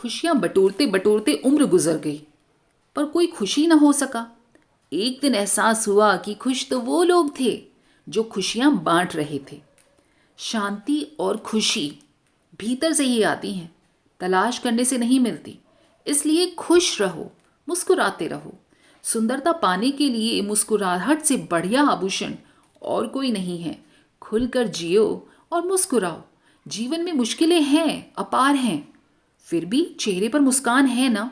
खुशियां बटोरते बटोरते उम्र गुजर गई, पर कोई खुशी न हो सका। एक दिन एहसास हुआ कि खुश तो वो लोग थे जो खुशियां बांट रहे थे। शांति और खुशी भीतर से ही आती हैं, तलाश करने से नहीं मिलती। इसलिए खुश रहो, मुस्कुराते रहो। सुंदरता पाने के लिए मुस्कुराहट से बढ़िया आभूषण और कोई नहीं है। खुलकर जियो और मुस्कुराओ। जीवन में मुश्किलें हैं, अपार हैं, फिर भी चेहरे पर मुस्कान है ना।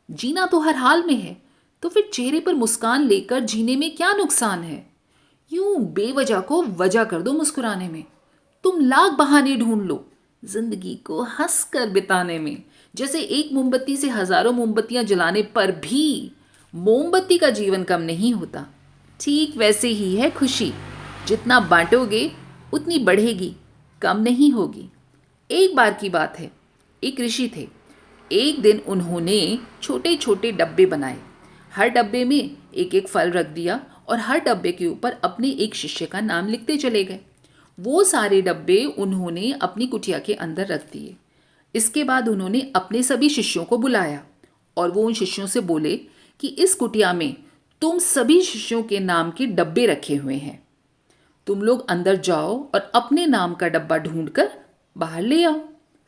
जीना तो हर हाल में है, तो फिर चेहरे पर मुस्कान लेकर जीने में क्या नुकसान है। यूं बेवजह को वजह कर दो मुस्कुराने में। तुम लाख बहाने ढूंढ लो जिंदगी को हंस कर बिताने में। जैसे एक मोमबत्ती से हजारों मोमबत्तियां जलाने पर भी मोमबत्ती का जीवन कम नहीं होता, ठीक वैसे ही है खुशी। जितना बांटोगे उतनी बढ़ेगी, कम नहीं होगी। एक बार की बात है, एक ऋषि थे। एक दिन उन्होंने छोटे छोटे डब्बे बनाए। हर डब्बे में एक एक फल रख दिया और हर डब्बे के ऊपर अपने एक शिष्य का नाम लिखते चले गए। वो सारे डब्बे उन्होंने अपनी कुटिया के अंदर रख दिए। इसके बाद उन्होंने अपने सभी शिष्यों को बुलाया और वो उन शिष्यों से बोले कि इस कुटिया में तुम सभी शिष्यों के नाम के डब्बे रखे हुए हैं। तुम लोग अंदर जाओ और अपने नाम का डब्बा ढूंढकर बाहर ले आओ।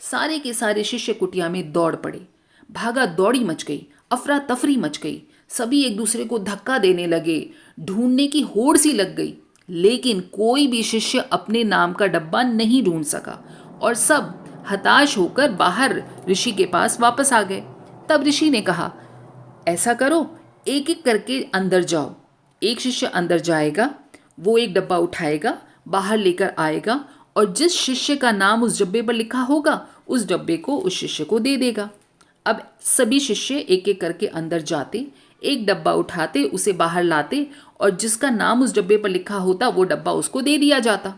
सारे के सारे शिष्य कुटिया में दौड़ पड़े। भागा दौड़ी मच गई, अफरा तफरी मच गई। सभी एक दूसरे को धक्का देने लगे। ढूंढने की होड़ सी लग गई, लेकिन कोई भी शिष्य अपने नाम का डब्बा नहीं ढूंढ सका और सब हताश होकर बाहर ऋषि के पास वापस आ गए। तब ऋषि ने कहा, ऐसा करो, एक एक करके अंदर जाओ। एक शिष्य अंदर जाएगा, वो एक डब्बा उठाएगा, बाहर लेकर आएगा और जिस शिष्य का नाम उस डब्बे पर लिखा होगा उस डब्बे को उस शिष्य को दे देगा। अब सभी शिष्य एक एक करके अंदर जाते, एक डब्बा उठाते, उसे बाहर लाते और जिसका नाम उस डब्बे पर लिखा होता वो डब्बा उसको दे दिया जाता।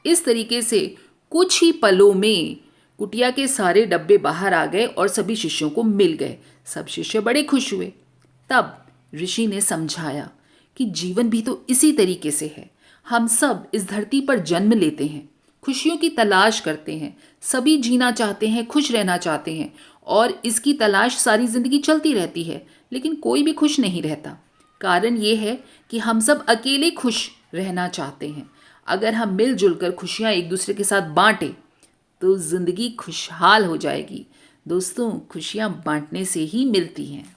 इस तरीके से कुछ ही पलों में कुटिया के सारे डब्बे बाहर आ गए और सभी शिष्यों को मिल गए। सब शिष्य बड़े खुश हुए। तब ऋषि ने समझाया कि जीवन भी तो इसी तरीके से है। हम सब इस धरती पर जन्म लेते हैं, खुशियों की तलाश करते हैं। सभी जीना चाहते हैं, खुश रहना चाहते हैं और इसकी तलाश सारी जिंदगी चलती रहती है, लेकिन कोई भी खुश नहीं रहता। कारण ये है कि हम सब अकेले खुश रहना चाहते हैं। अगर हम मिलजुल कर खुशियाँ एक दूसरे के साथ बांटें तो जिंदगी खुशहाल हो जाएगी। दोस्तों, खुशियाँ बांटने से ही मिलती हैं।